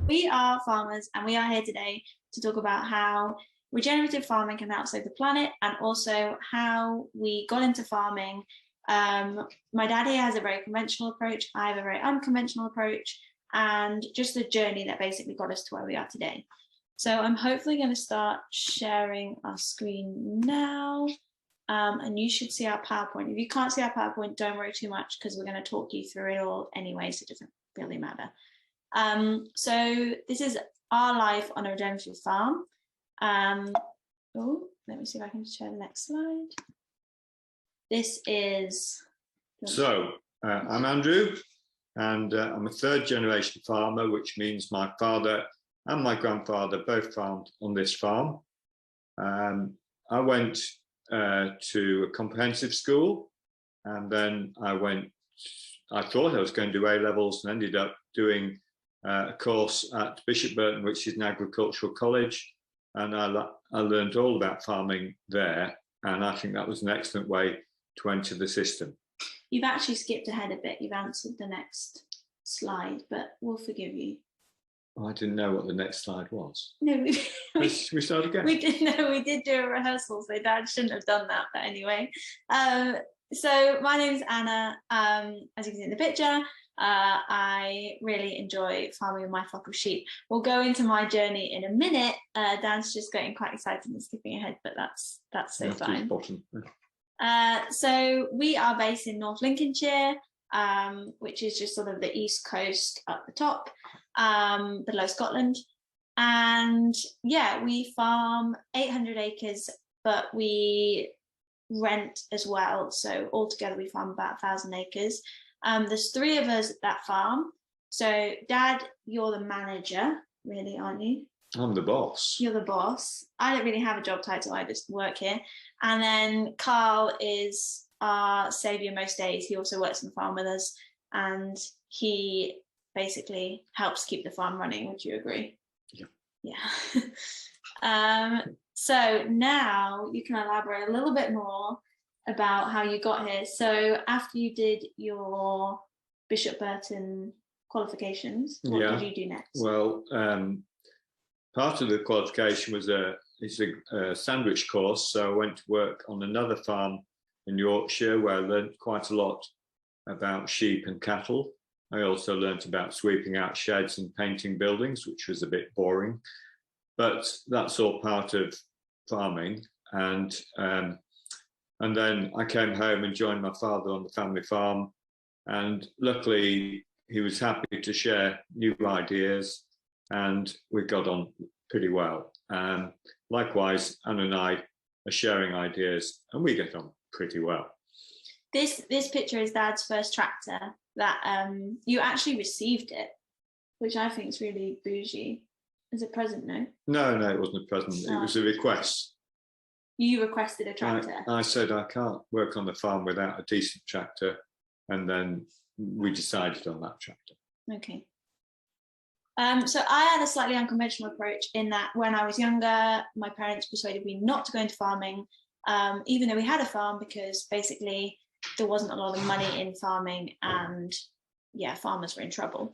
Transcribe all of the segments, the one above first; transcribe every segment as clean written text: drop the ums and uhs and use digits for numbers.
We are farmers, and we are here today to talk about how regenerative farming can help save the planet, and also how we got into farming. My dad here has a very conventional approach. I have a very unconventional approach, and just the journey that basically got us to where we are today. So I'm hopefully going to start sharing our screen now. And you should see our PowerPoint. If you can't see our PowerPoint, don't worry too much, because we're going to talk you through it all anyway, so it doesn't really matter. So this is our life on a regenerative farm. Oh, let me see if I can share the next slide. This is... So, I'm Andrew, and I'm a third generation farmer, which means my father and my grandfather both farmed on this farm. I went to a comprehensive school, and then I thought I was going to do A-levels and ended up doing a course at Bishop Burton, which is an agricultural college, and I learned all about farming there, and I think that was an excellent way to enter the system. You've actually skipped ahead a bit. You've answered the next slide, but we'll forgive you. Oh, I didn't know what the next slide was. No, we start again. We did do a rehearsal, so Dad shouldn't have done that. But anyway, so my name is Anna. As you can see in the picture, I really enjoy farming with my flock of sheep. We'll go into my journey in a minute. Dan's just getting quite excited and skipping ahead, but that's so fine. So we are based in North Lincolnshire, which is just sort of the east coast up the top, below Scotland. And yeah, we farm 800 acres, but we rent as well. So altogether we farm about 1,000 acres. There's 3 of us at that farm. So Dad, you're the manager, really, aren't you? I'm the boss. You're the boss. I don't really have a job title, I just work here. And then Carl is our saviour most days. He also works on the farm with us, and he basically helps keep the farm running. Would you agree? Yeah. So now you can elaborate a little bit more about how you got here. So after you did your Bishop Burton qualifications, what did you do next? Well, part of the qualification was a sandwich course. So I went to work on another farm in Yorkshire, where I learned quite a lot about sheep and cattle. I also learnt about sweeping out sheds and painting buildings, which was a bit boring, but that's all part of farming. And then I came home and joined my father on the family farm, and luckily he was happy to share new ideas, and we got on pretty well. Likewise, Anna and I are sharing ideas, and we get on pretty well. This picture is Dad's first tractor that you actually received it, which I think is really bougie. As a present, no? No, it wasn't a present. Oh. It was a request. You requested a tractor? I said I can't work on the farm without a decent tractor, and then we decided on that tractor. Okay. So I had a slightly unconventional approach in that when I was younger, my parents persuaded me not to go into farming, even though we had a farm, because basically there wasn't a lot of money in farming, and yeah, farmers were in trouble.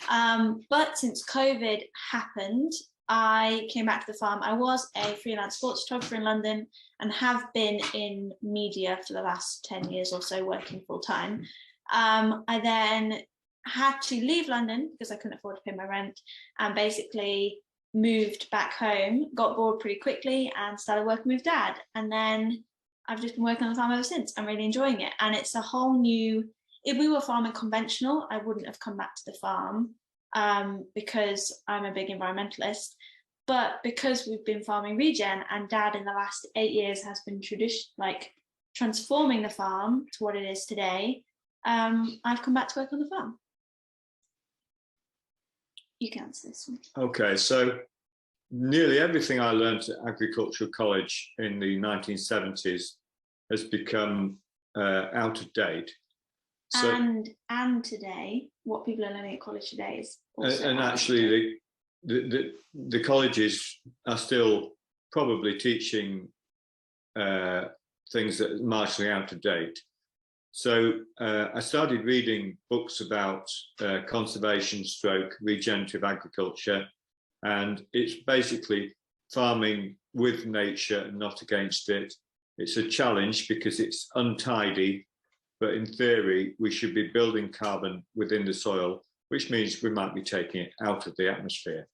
But since COVID happened, I came back to the farm. I was a freelance sports photographer in London and have been in media for the last 10 years or so, working full time. I then had to leave London because I couldn't afford to pay my rent, and basically moved back home, got bored pretty quickly, and started working with Dad. And then I've just been working on the farm ever since. I'm really enjoying it. And it's a whole new... If we were farming conventional, I wouldn't have come back to the farm because I'm a big environmentalist. But because we've been farming regen, and Dad in the last 8 years has been transforming the farm to what it is today, I've come back to work on the farm. You can answer this one. Okay, so nearly everything I learned at agricultural college in the 1970s has become out of date. So, and today, what people are learning at college today is also and actually the colleges are still probably teaching things that are marginally out of date. So I started reading books about conservation stroke regenerative agriculture, and it's basically farming with nature and not against it. It's a challenge because it's untidy, but in theory, we should be building carbon within the soil, which means we might be taking it out of the atmosphere.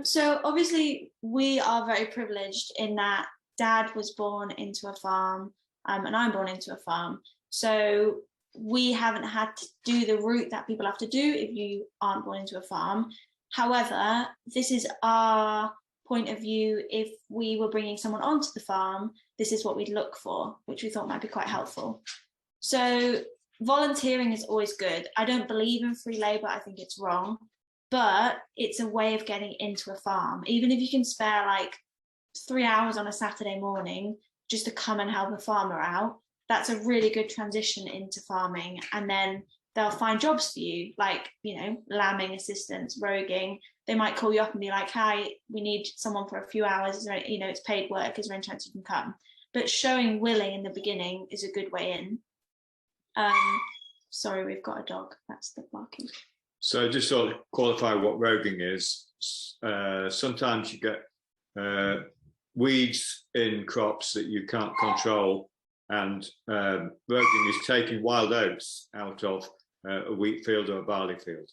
So obviously we are very privileged in that Dad was born into a farm, and I'm born into a farm. So we haven't had to do the route that people have to do if you aren't born into a farm. However, this is our point of view. If we were bringing someone onto the farm, this is what we'd look for, which we thought might be quite helpful. So volunteering is always good. I don't believe in free labor. I think it's wrong, but it's a way of getting into a farm. Even if you can spare like 3 hours on a Saturday morning just to come and help a farmer out, that's a really good transition into farming. And then they'll find jobs for you, like, you know, lambing assistants, roguing. They might call you up and be like, hi, we need someone for a few hours. Is there, you know, it's paid work. Is there any chance you can come? But showing willing in the beginning is a good way in. Sorry, we've got a dog. That's the barking. So just sort of qualify what roguing is. Sometimes you get weeds in crops that you can't control, and roguing is taking wild oats out of a wheat field or a barley field.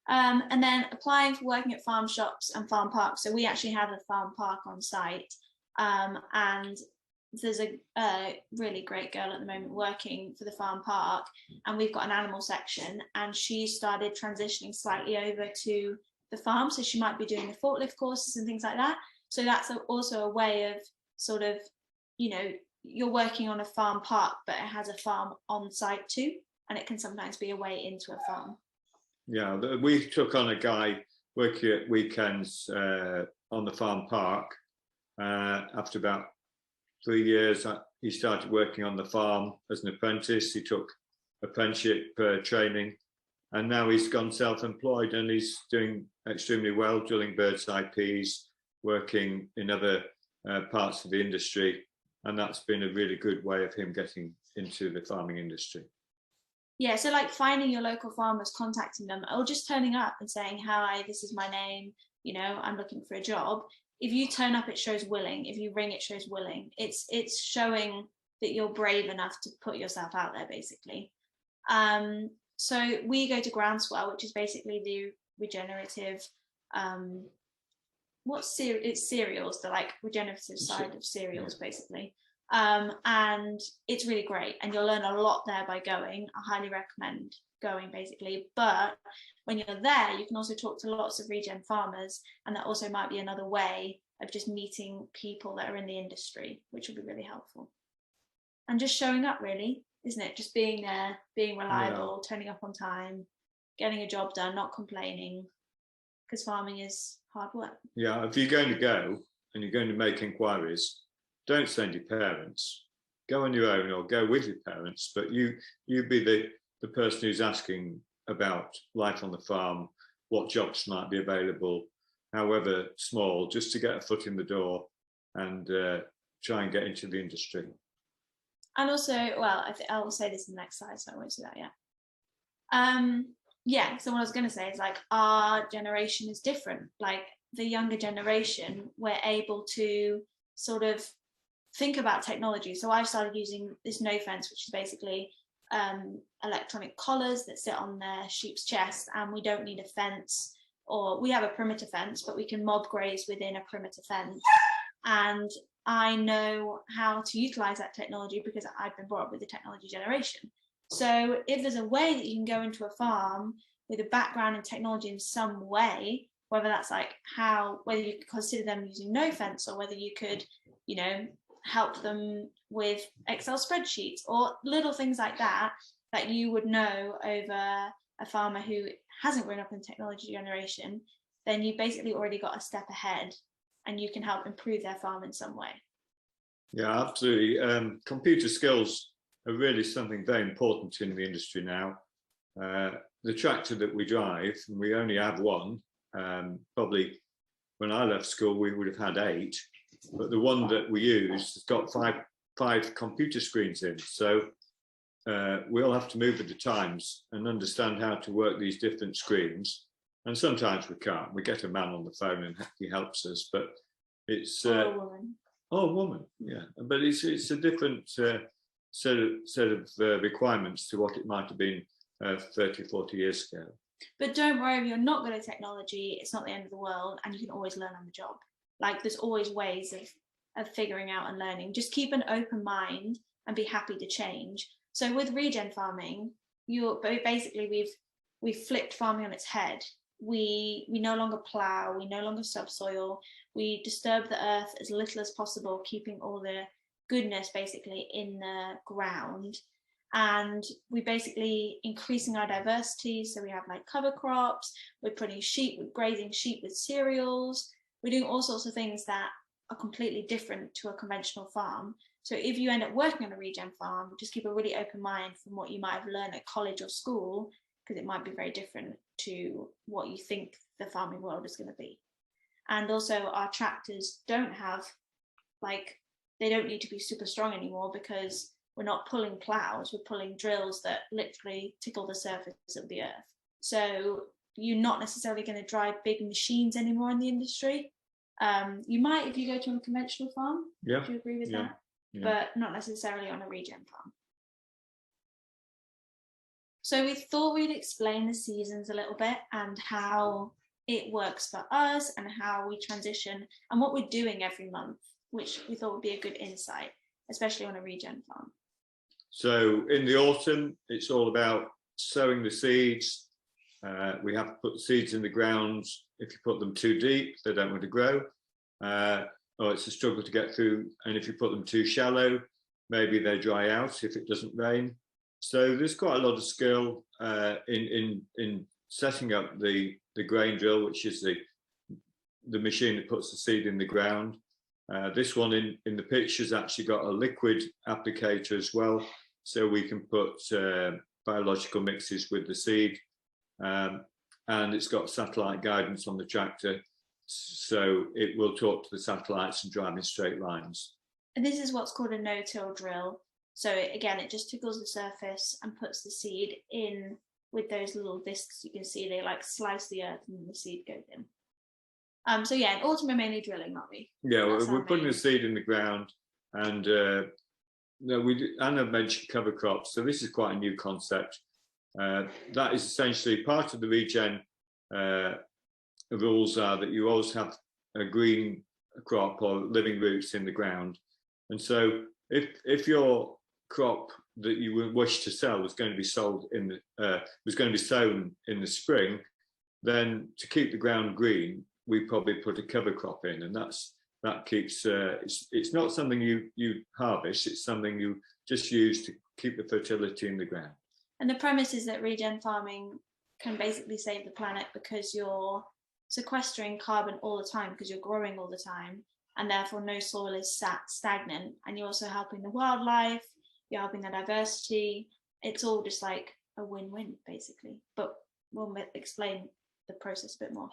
And then applying for working at farm shops and farm parks. So we actually have a farm park on site, and there's a really great girl at the moment working for the farm park, and we've got an animal section, and she started transitioning slightly over to the farm. So she might be doing the forklift courses and things like that. So that's also a way of sort of, you know, you're working on a farm park, but it has a farm on site too. And it can sometimes be a way into a farm. Yeah, we took on a guy working at weekends on the farm park. After about 3 years, he started working on the farm as an apprentice. He took apprenticeship training, and now he's gone self-employed, and he's doing extremely well, drilling bird's eye peas, working in other parts of the industry, and that's been a really good way of him getting into the farming industry. Yeah, so like finding your local farmers, contacting them, or just turning up and saying, hi, this is my name, you know, I'm looking for a job. If you turn up, it shows willing. If you ring, it shows willing. It's showing that you're brave enough to put yourself out there, basically. So we go to Groundswell, which is basically the regenerative, it's cereals, the like regenerative side of cereals, basically. And it's really great, and you'll learn a lot there by going. I highly recommend going, basically. But when you're there, you can also talk to lots of regen farmers, and that also might be another way of just meeting people that are in the industry, which will be really helpful. And just showing up, really, isn't it? Just being there, being reliable, turning up on time, getting a job done, not complaining, because farming is hard work. Yeah, if you're going to go and you're going to make inquiries, don't send your parents. Go on your own or go with your parents, but you be the person who's asking about life on the farm, what jobs might be available, however small, just to get a foot in the door and try and get into the industry. And also, well, I will say this in the next slide, so I won't say that yet. Yeah, so what I was going to say is, like, our generation is different. Like, the younger generation, we're able to sort of think about technology. So I've started using this no fence, which is basically electronic collars that sit on their sheep's chest, and we don't need a fence, or we have a perimeter fence, but we can mob graze within a perimeter fence. And I know how to utilize that technology because I've been brought up with the technology generation. So if there's a way that you can go into a farm with a background in technology in some way, whether that's like whether you could consider them using no fence, or whether you could, you know, help them with Excel spreadsheets or little things like that, that you would know over a farmer who hasn't grown up in technology generation, then you basically already got a step ahead, and you can help improve their farm in some way. Yeah, absolutely. Computer skills are really something very important in the industry now. The tractor that we drive, and we only have one, probably when I left school we would have had 8, but the one that we use has got five computer screens in. So we all have to move with the times and understand how to work these different screens. And sometimes we can't. We get a man on the phone and he helps us, but it's or a woman. Oh, a woman, yeah. But it's a different set of requirements to what it might have been 30, 40 years ago. But don't worry, if you're not good at technology, it's not the end of the world, and you can always learn on the job. Like, there's always ways of figuring out and learning. Just keep an open mind and be happy to change. So with regen farming, we've flipped farming on its head. We no longer plow, we no longer subsoil, we disturb the earth as little as possible, keeping all the goodness basically in the ground. And we basically increasing our diversity. So we have like cover crops, we're putting grazing sheep with cereals, we're doing all sorts of things that are completely different to a conventional farm. So if you end up working on a regen farm, just keep a really open mind from what you might have learned at college or school, because it might be very different to what you think the farming world is going to be. And also our tractors don't have, they don't need to be super strong anymore, because we're not pulling plows, we're pulling drills that literally tickle the surface of the earth. So you're not necessarily going to drive big machines anymore in the industry. You might if you go to a conventional farm. Yeah. Do you agree with that? Yeah. But not necessarily on a regen farm. So we thought we'd explain the seasons a little bit and how it works for us and how we transition and what we're doing every month, which we thought would be a good insight, especially on a regen farm. So in the autumn, it's all about sowing the seeds. We have to put the seeds in the ground. If you put them too deep, they don't want to grow. Or it's a struggle to get through. And if you put them too shallow, maybe they dry out if it doesn't rain. So there's quite a lot of skill in setting up the grain drill, which is the machine that puts the seed in the ground. This one in the picture has actually got a liquid applicator as well, so we can put biological mixes with the seed, and it's got satellite guidance on the tractor, so it will talk to the satellites and drive in straight lines. And this is what's called a no-till drill. So again, it just tickles the surface and puts the seed in with those little discs you can see. They like slice the earth and the seed goes in. So yeah, in autumn we're mainly drilling, aren't we? Yeah, we're putting the seed in the ground, and Anna mentioned cover crops, so this is quite a new concept. That is essentially part of the regen rules are that you always have a green crop or living roots in the ground, and so if your crop that you wish to sell was going to be sold was going to be sown in the spring, then to keep the ground green, we probably put a cover crop in, and that keeps it's not something you harvest, it's something you just use to keep the fertility in the ground. And the premise is that regen farming can basically save the planet, because you're sequestering carbon all the time, because you're growing all the time, and therefore no soil is stagnant, and you're also helping the wildlife, you're helping the diversity. It's all just like a win-win basically, but we'll explain the process a bit more.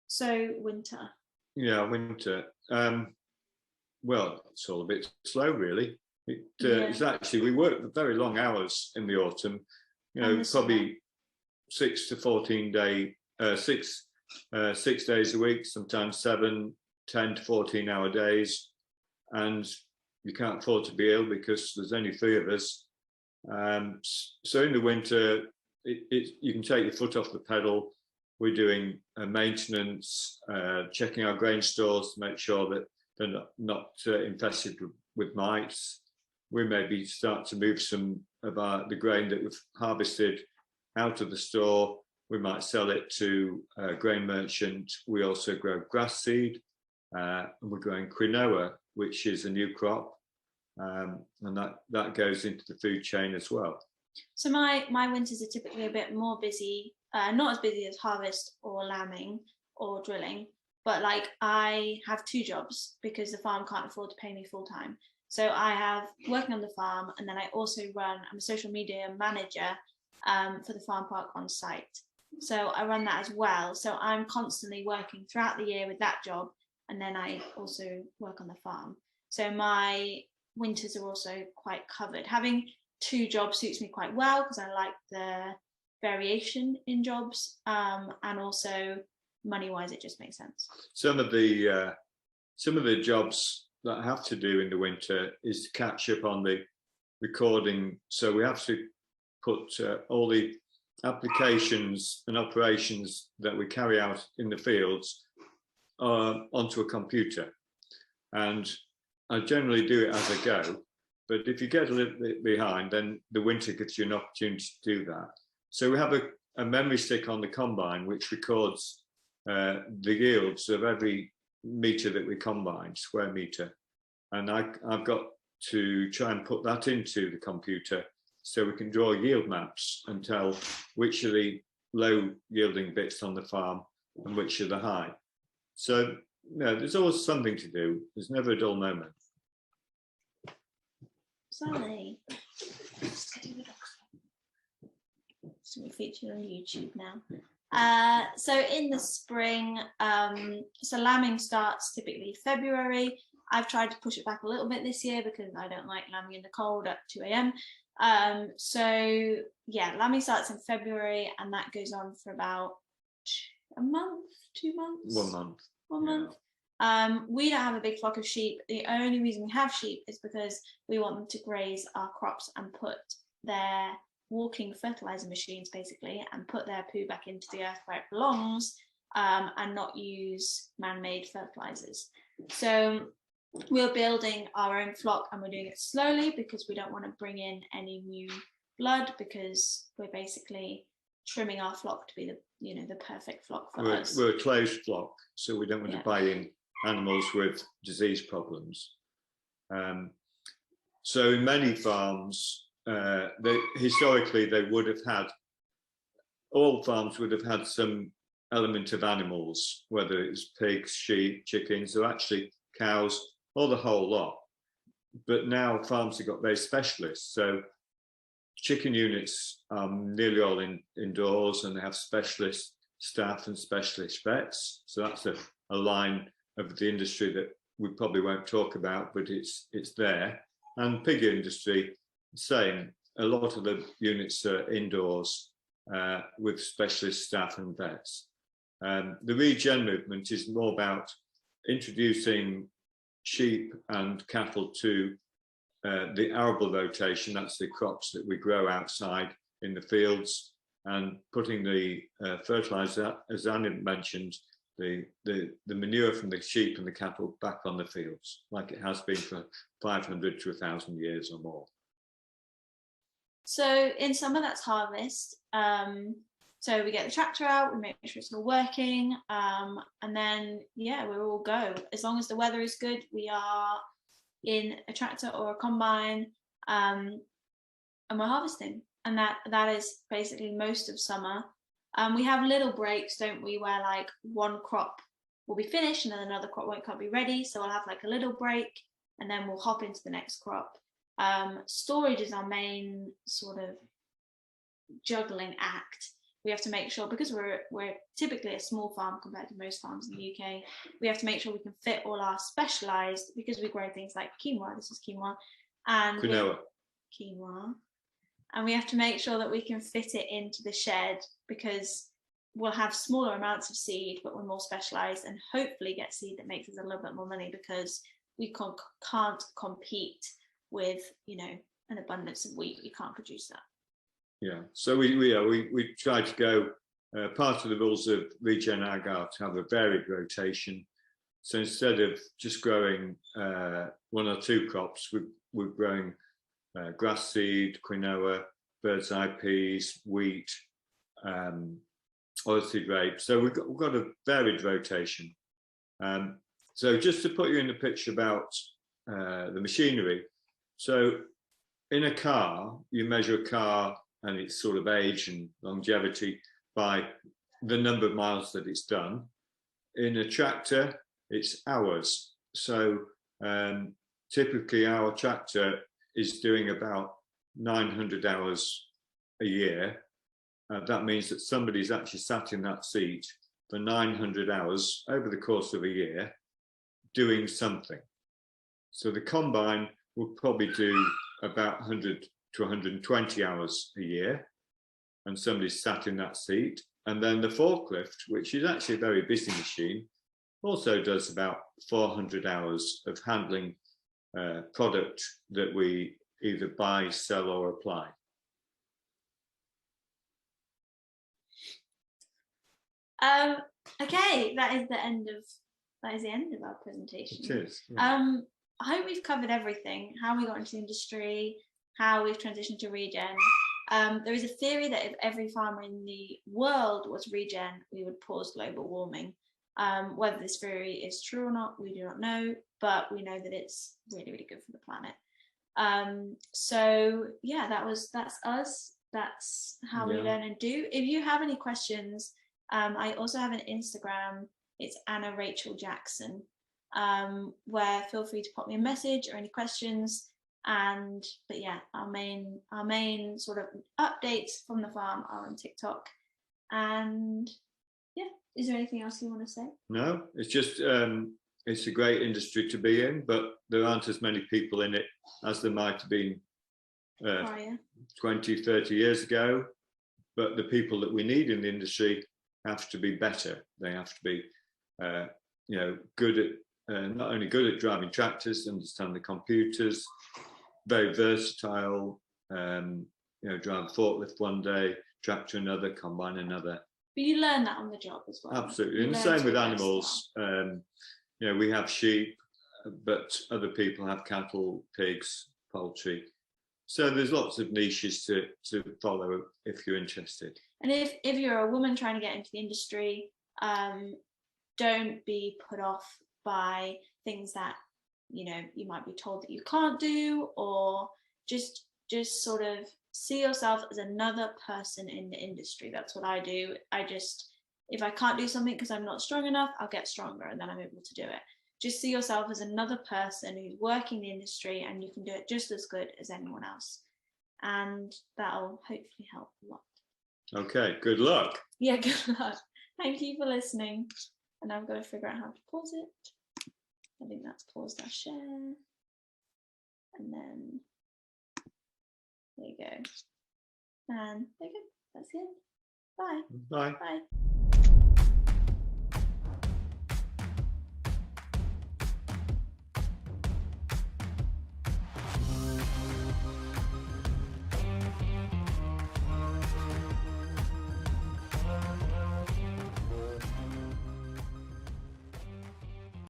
So winter. Yeah, winter. Well, it's all a bit slow, really. It's actually, we work very long hours in the autumn. Probably 6 to 14 day, 6 days a week, sometimes 7, 10 to 14-hour days, and you can't afford to be ill because there's only 3 of us. So in the winter, you can take your foot off the pedal. We're doing maintenance, checking our grain stores to make sure that they're not infested with mites. We maybe start to move some of the grain that we've harvested out of the store. We might sell it to a grain merchant. We also grow grass seed, and we're growing quinoa, which is a new crop, and that goes into the food chain as well. So my winters are typically a bit more busy, not as busy as harvest or lambing or drilling, but like I have 2 jobs because the farm can't afford to pay me full time. So I have working on the farm, and then I also I'm a social media manager for the farm park on site. So I run that as well. So I'm constantly working throughout the year with that job, and then I also work on the farm. So my winters are also quite covered. Having 2 jobs suits me quite well because I like the variation in jobs, and also money-wise, it just makes sense. Some of the jobs that I have to do in the winter is to catch up on the recording. So we have to put all the applications and operations that we carry out in the fields onto a computer. And I generally do it as I go. But if you get a little bit behind, then the winter gives you an opportunity to do that. So we have a memory stick on the combine which records the yields of every metre that we combine, square metre. And I've got to try and put that into the computer so we can draw yield maps and tell which are the low yielding bits on the farm and which are the high. So there's always something to do. There's never a dull moment. Sally. So we feature on YouTube now. So in the spring, so lambing starts typically February. I've tried to push it back a little bit this year because I don't like lambing in the cold at 2 a.m. So yeah, lambing starts in February and that goes on for about a month, 2 months. 1 month. 1 month. We don't have a big flock of sheep. The only reason we have sheep is because we want them to graze our crops and put their walking fertilizer machines basically and put their poo back into the earth where it belongs, and not use man-made fertilizers. So we're building our own flock and we're doing it slowly because we don't want to bring in any new blood, because we're basically trimming our flock to be the perfect flock for us. We're a closed flock, so we don't want to buy in animals with disease problems. So in many farms, historically they would have had, all farms would have had some element of animals, whether it's pigs, sheep, chickens, or actually cows, or the whole lot. But now farms have got very specialists. So chicken units are nearly all indoors, and they have specialist staff and specialist vets. So that's a line of the industry that we probably won't talk about, but it's there. And pig industry, same. A lot of the units are indoors with specialist staff and vets. The regen movement is more about introducing sheep and cattle to the arable rotation. That's the crops that we grow outside in the fields, and putting the fertilizer, as Anna mentioned, the manure from the sheep and the cattle back on the fields, like it has been for 500 to 1,000 years or more. So in summer, that's harvest. So we get the tractor out, we make sure it's all working, and then we're all go. As long as the weather is good, we are in a tractor or a combine, and we're harvesting. And that is basically most of summer. We have little breaks, don't we, where like one crop will be finished and then another crop can't be ready. So we'll have like a little break and then we'll hop into the next crop. Storage is our main sort of juggling act. We have to make sure, because we're typically a small farm compared to most farms in the UK, we have to make sure we can fit all our specialised, because we grow things like quinoa, this is quinoa, and quinoa, and we have to make sure that we can fit it into the shed, because we'll have smaller amounts of seed, but we're more specialised, and hopefully get seed that makes us a little bit more money, because we can't compete with, an abundance of wheat. We can't produce that. Yeah, so we try to go, part of the rules of Regen Ag are to have a varied rotation. So instead of just growing 1 or 2 crops, we're growing grass seed, quinoa, bird's eye peas, wheat, oilseed rape. So we've got a varied rotation. So just to put you in the picture about the machinery. So in a car, you measure a car and its sort of age and longevity by the number of miles that it's done. In a tractor, it's hours. So typically our tractor is doing about 900 hours a year. That means that somebody's actually sat in that seat for 900 hours over the course of a year. doing something. So the combine will probably do about 100 to 120 hours a year, and somebody's sat in that seat. And then the forklift, which is actually a very busy machine, also does about 400 hours of handling product that we either buy, sell, or apply. Okay, that is the end of our presentation. It is. Yeah. I hope we've covered everything: how we got into the industry, how we've transitioned to regen. There is a theory that if every farmer in the world was regen, we would pause global warming. Whether this theory is true or not, we do not know, but we know that it's really, really good for the planet. So yeah, that's us. That's how we learn and do. If you have any questions, I also have an Instagram. It's Anna Rachel Jackson, where feel free to pop me a message or any questions. But yeah, our main sort of updates from the farm are on TikTok. And yeah, is there anything else you want to say? No, it's just it's a great industry to be in, but there aren't as many people in it as there might have been 20, 30 years ago. But the people that we need in the industry have to be better. They have to be good at not only good at driving tractors, understand the computers, very versatile, drive a forklift one day, tractor another, combine another. But you learn that on the job as well. Absolutely. And the same with animals. We have sheep, but other people have cattle, pigs, poultry. So there's lots of niches to follow if you're interested. And if you're a woman trying to get into the industry, don't be put off by things that you might be told that you can't do, or just sort of see yourself as another person in the industry. That's what I do. If I can't do something because I'm not strong enough, I'll get stronger and then I'm able to do it. Just see yourself as another person who's working the industry, and you can do it just as good as anyone else. And that'll hopefully help a lot. Okay, good luck. Yeah, good luck. Thank you for listening. And I've got to figure out how to pause it. I think that's pause that share. And then there you go. And there you go. That's it. Bye. Bye. Bye.